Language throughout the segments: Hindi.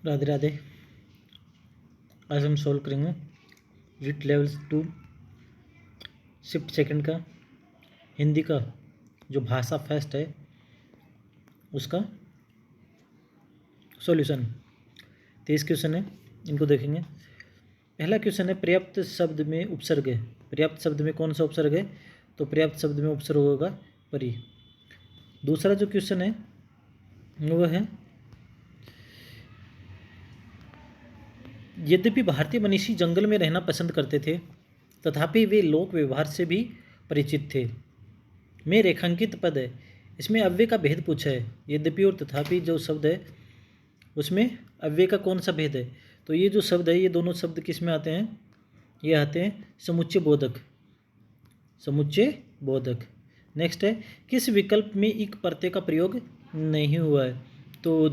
राधे राधे। आज हम सॉल्व करेंगे रीट लेवल्स 2 शिफ्ट सेकंड का हिंदी का जो भाषा फेस्ट है उसका सॉल्यूशन। 23 क्वेश्चन है, इनको देखेंगे। पहला क्वेश्चन है पर्याप्त शब्द में उपसर्ग है। पर्याप्त शब्द में कौन सा उपसर्ग है? तो पर्याप्त शब्द में उपसर्ग होगा परि। दूसरा जो क्वेश्चन है वो है यद्यपि भारतीय मनीषी जंगल में रहना पसंद करते थे तथापि वे लोक व्यवहार से भी परिचित थे। में रेखांकित पद है, इसमें अव्यय का भेद पूछा है। यद्यपि और तथापि जो शब्द है उसमें अव्यय का कौन सा भेद है? तो ये जो शब्द है ये दोनों शब्द किस में आते हैं? ये आते हैं समुच्चय बोधक। समुच्चय बोधक। नेक्स्ट है किस विकल्प में इक प्रत्यय का प्रयोग नहीं हुआ है? तो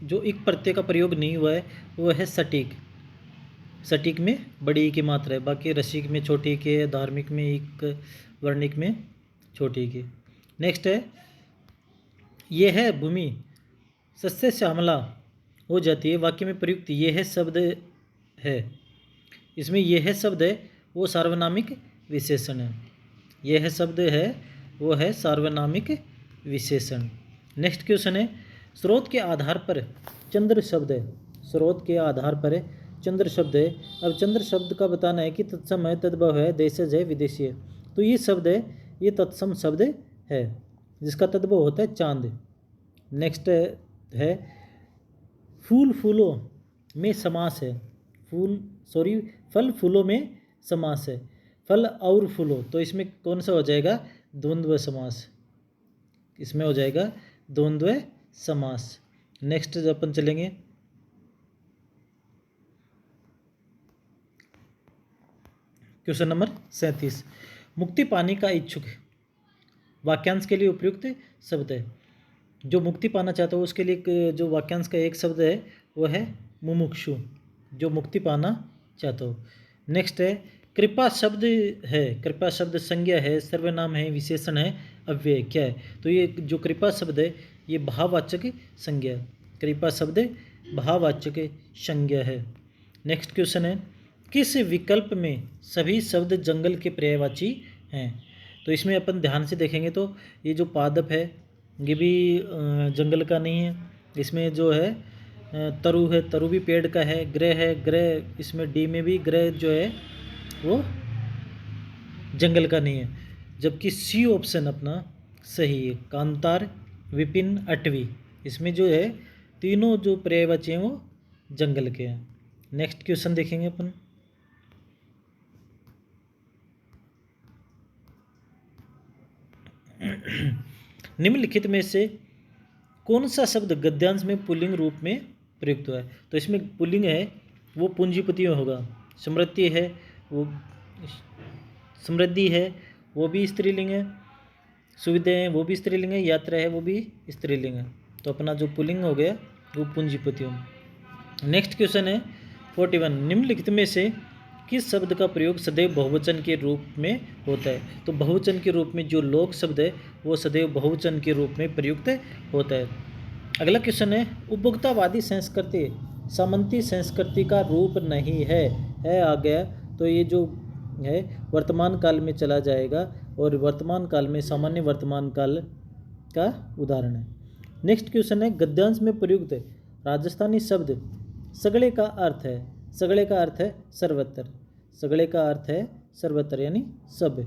जो इक प्रत्यय का प्रयोग नहीं हुआ है वो है सटीक। सटीक में बड़ी की मात्रा है, बाकी रसिक में छोटी के, धार्मिक में इक, वर्णिक में छोटी की। नेक्स्ट है ये है भूमि सस्य श्यामला हो जाती है, वाक्य में प्रयुक्त ये है शब्द है, इसमें यह है शब्द है वो सार्वनामिक विशेषण है। यह है शब्द है वो है सार्वनामिक विशेषण। नेक्स्ट क्वेश्चन है स्रोत के आधार पर चंद्र शब्द है। स्रोत के आधार पर चंद्र शब्द है। अब चंद्र शब्द का बताना है कि तत्सम है, तद्भव है, देशज है, विदेशी है। तो ये शब्द है ये तत्सम शब्द है जिसका तद्भव होता है चांद। नेक्स्ट है फूल फूलों में समास है। फल फूलों में समास है। फल और फूलों, तो इसमें कौन सा हो जाएगा? द्वंद्व समास। इसमें हो जाएगा द्वंद्व समास। नेक्स्ट अपन चलेंगे क्वेश्चन नंबर 37। मुक्ति पाने का इच्छुक वाक्यांश के लिए उपयुक्त शब्द है। जो मुक्ति पाना चाहता हो उसके लिए जो वाक्यांश का एक शब्द है वो है मुमुक्षु, जो मुक्ति पाना चाहता हो। नेक्स्ट है कृपा शब्द है। कृपा शब्द संज्ञा है, सर्वनाम है, विशेषण है, अव्यय क्या है? तो ये जो कृपा शब्द है ये भाववाचक संज्ञा। कृपा शब्द भाववाचक संज्ञा है। नेक्स्ट क्वेश्चन है किस विकल्प में सभी शब्द जंगल के पर्यायवाची हैं? तो इसमें अपन ध्यान से देखेंगे तो ये जो पादप है ये भी जंगल का नहीं है। इसमें जो है तरु है, तरु भी पेड़ का है। ग्रह है, ग्रह इसमें डी में भी ग्रह जो है वो जंगल का नहीं है। जबकि सी ऑप्शन अपना सही है। कांतार, विपिन, अटवी, इसमें जो है तीनों जो पर्यायवाची हैं वो जंगल के हैं। नेक्स्ट क्वेश्चन देखेंगे अपन। निम्नलिखित में से कौन सा शब्द गद्यांश में पुल्लिंग रूप में प्रयुक्त हुआ है? तो इसमें पुल्लिंग है वो पूंजीपति में होगा। समृद्धि है वो समृद्धि है वो भी स्त्रीलिंग है। सुविधाएं हैं वो भी स्त्रीलिंग है। यात्रा है वो भी स्त्रीलिंग है। तो अपना जो पुल्लिंग हो गया वो पूंजीपति हो। नेक्स्ट क्वेश्चन है 41। निम्नलिखित में से किस शब्द का प्रयोग सदैव बहुवचन के रूप में होता है? तो बहुवचन के रूप में जो लोक शब्द है वो सदैव बहुवचन के रूप में प्रयुक्त होता है। अगला क्वेश्चन है उपभोक्तावादी संस्कृति सामंती संस्कृति का रूप नहीं है आ गया। तो ये जो है वर्तमान काल में चला जाएगा और वर्तमान काल में सामान्य वर्तमान काल का उदाहरण है। नेक्स्ट क्वेश्चन है गद्यांश में प्रयुक्त राजस्थानी शब्द सगड़े का अर्थ है। सगड़े का अर्थ है सर्वत्र। सगड़े का अर्थ है सर्वत्र यानी सब।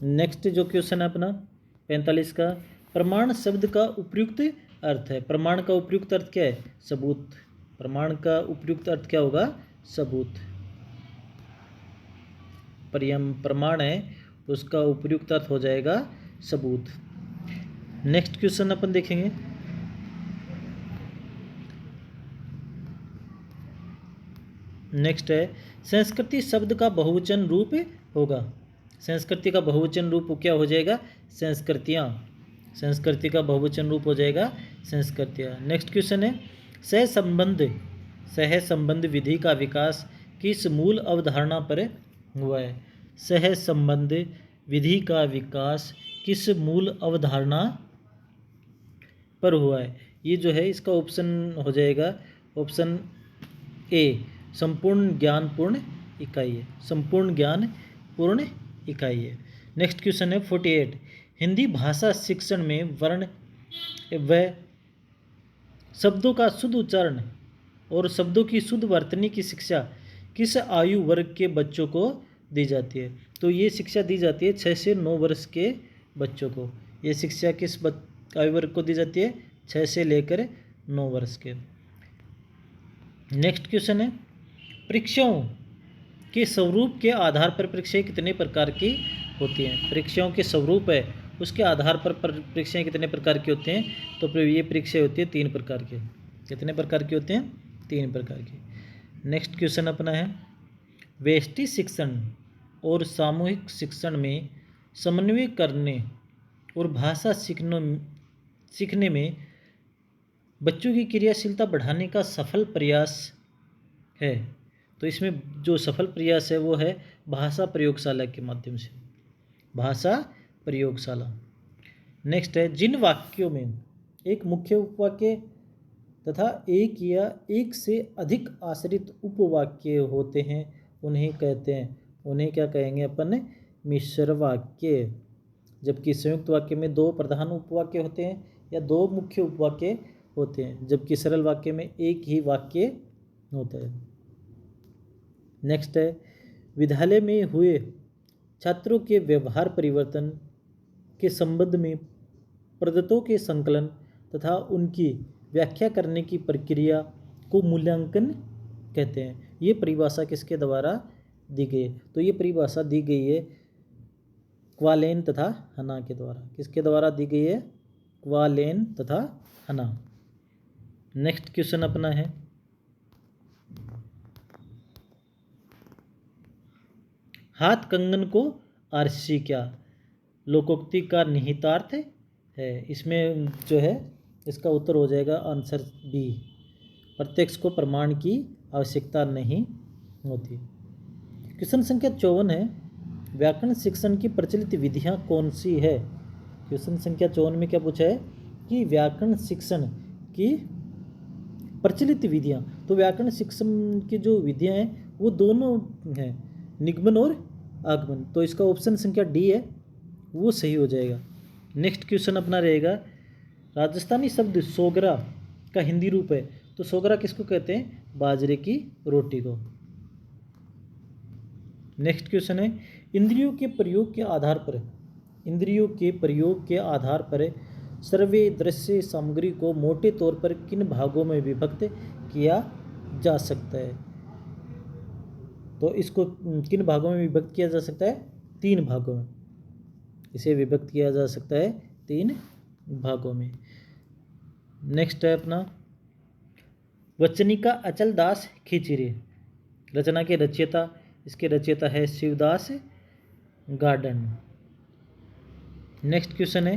नेक्स्ट जो क्वेश्चन है अपना 45 का प्रमाण शब्द का उपयुक्त अर्थ है। प्रमाण का उपयुक्त अर्थ क्या है? सबूत। प्रमाण का उपयुक्त अर्थ क्या होगा? सबूत। प्रमाण है उसका उपयुक्त अर्थ हो जाएगा सबूत। नेक्स्ट क्वेश्चन अपन देखेंगे नेक्स्ट है संस्कृति शब्द का बहुवचन रूप होगा। संस्कृति का बहुवचन रूप क्या हो जाएगा? संस्कृतियाँ। संस्कृति का बहुवचन रूप हो जाएगा संस्कृतियाँ। नेक्स्ट क्वेश्चन है सहसंबंध विधि का विकास किस मूल अवधारणा पर हुआ है? सहसंबंध विधि का विकास किस मूल अवधारणा पर हुआ है? ये जो है इसका ऑप्शन हो जाएगा ऑप्शन ए, संपूर्ण ज्ञान पूर्ण इकाई है। संपूर्ण ज्ञान पूर्ण इकाई है। नेक्स्ट क्वेश्चन है 48, हिंदी भाषा शिक्षण में वर्ण व शब्दों का शुद्ध उच्चारण और शब्दों की शुद्ध वर्तनी की शिक्षा किस आयु वर्ग के बच्चों को दी जाती है? तो ये शिक्षा दी जाती है 6 से 9 वर्ष के बच्चों को। ये शिक्षा किस आयु वर्ग को दी जाती है? 6 से लेकर 9 वर्ष के। नेक्स्ट क्वेश्चन है, परीक्षाओं के स्वरूप के आधार पर परीक्षाएं कितने प्रकार की होती हैं? परीक्षाओं के स्वरूप है उसके आधार पर परीक्षाएं कितने प्रकार की होती हैं? तो ये परीक्षाएं होती है 3 प्रकार की। कितने प्रकार की होती हैं? 3 प्रकार की। नेक्स्ट क्वेश्चन अपना है, व्यष्टि शिक्षण और सामूहिक शिक्षण में समन्वय करने और भाषा सीखने में बच्चों की क्रियाशीलता बढ़ाने का सफल प्रयास है। तो इसमें जो सफल प्रयास है वो है भाषा प्रयोगशाला के माध्यम से। भाषा प्रयोगशाला। नेक्स्ट है, जिन वाक्यों में एक मुख्य उपवाक्य तथा एक या एक से अधिक आश्रित उपवाक्य होते हैं उन्हें कहते हैं, उन्हें क्या कहेंगे अपन? मिश्र वाक्य। जबकि संयुक्त वाक्य में 2 प्रधान उपवाक्य होते हैं या 2 मुख्य उपवाक्य होते हैं, जबकि सरल वाक्य में एक ही वाक्य होता है। नेक्स्ट है, विद्यालय में हुए छात्रों के व्यवहार परिवर्तन के संबंध में प्रदत्तों के संकलन तथा उनकी व्याख्या करने की प्रक्रिया को मूल्यांकन कहते हैं। ये परिभाषा किसके द्वारा दी गई है? तो ये परिभाषा दी गई है क्वालेन तथा हना के द्वारा। किसके द्वारा दी गई है? क्वालेन तथा हना। नेक्स्ट क्वेश्चन अपना है, हाथ कंगन को आरसी क्या लोकोक्ति का निहितार्थ है? इसमें जो है इसका उत्तर हो जाएगा आंसर बी, प्रत्यक्ष को प्रमाण की आवश्यकता नहीं होती। क्वेश्चन संख्या 54 है, व्याकरण शिक्षण की प्रचलित विधियां कौन सी है? क्वेश्चन संख्या 54 में क्या पूछा है कि व्याकरण शिक्षण की प्रचलित विधियां। तो व्याकरण शिक्षण की जो विधियां हैं वो दोनों हैं, निगमन और आगमन। तो इसका ऑप्शन संख्या डी है, वो सही हो जाएगा। नेक्स्ट क्वेश्चन अपना रहेगा, राजस्थानी शब्द सोगरा का हिंदी रूप है। तो सोगरा किसको कहते हैं? बाजरे की रोटी को। नेक्स्ट क्वेश्चन है, इंद्रियों के प्रयोग के आधार पर सर्वे दृश्य सामग्री को मोटे तौर पर किन भागों में विभक्त किया जा सकता है? तो इसको किन भागों में विभक्त किया जा सकता है? 3 भागों में इसे विभक्त किया जा सकता है, 3 भागों में। नेक्स्ट है अपना, वचनिका अचल दास खिचड़ी रचना के रचयिता, इसके रचयिता है शिवदास गार्डन। नेक्स्ट क्वेश्चन है,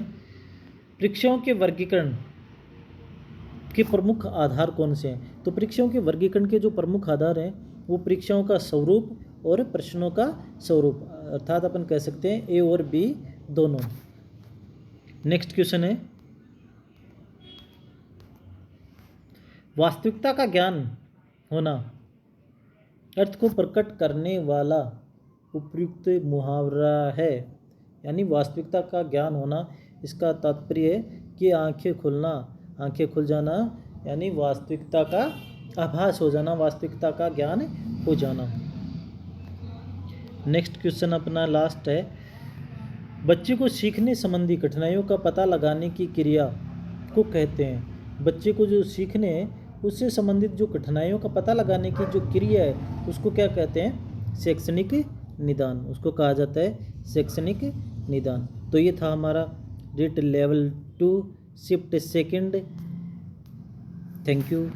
परीक्षाओं के वर्गीकरण के प्रमुख आधार कौन से हैं? तो परीक्षाओं के वर्गीकरण के जो प्रमुख आधार हैं वो परीक्षाओं का स्वरूप और प्रश्नों का स्वरूप, अर्थात अपन कह सकते हैं ए और बी दोनों। नेक्स्ट क्वेश्चन है, वास्तविकता का ज्ञान होना अर्थ को प्रकट करने वाला उपयुक्त मुहावरा है। यानी वास्तविकता का ज्ञान होना, इसका तात्पर्य है कि आंखें खुल जाना, यानी वास्तविकता का आभास हो जाना, वास्तविकता का ज्ञान हो जाना। नेक्स्ट क्वेश्चन अपना लास्ट है, बच्चे को सीखने संबंधी कठिनाइयों का पता लगाने की क्रिया को कहते हैं। बच्चे को जो सीखने उससे संबंधित जो कठिनाइयों का पता लगाने की जो क्रिया है उसको क्या कहते हैं? शैक्षणिक निदान। उसको कहा जाता है शैक्षणिक निदान। तो ये था हमारा RIT level 2 shift second. Thank you.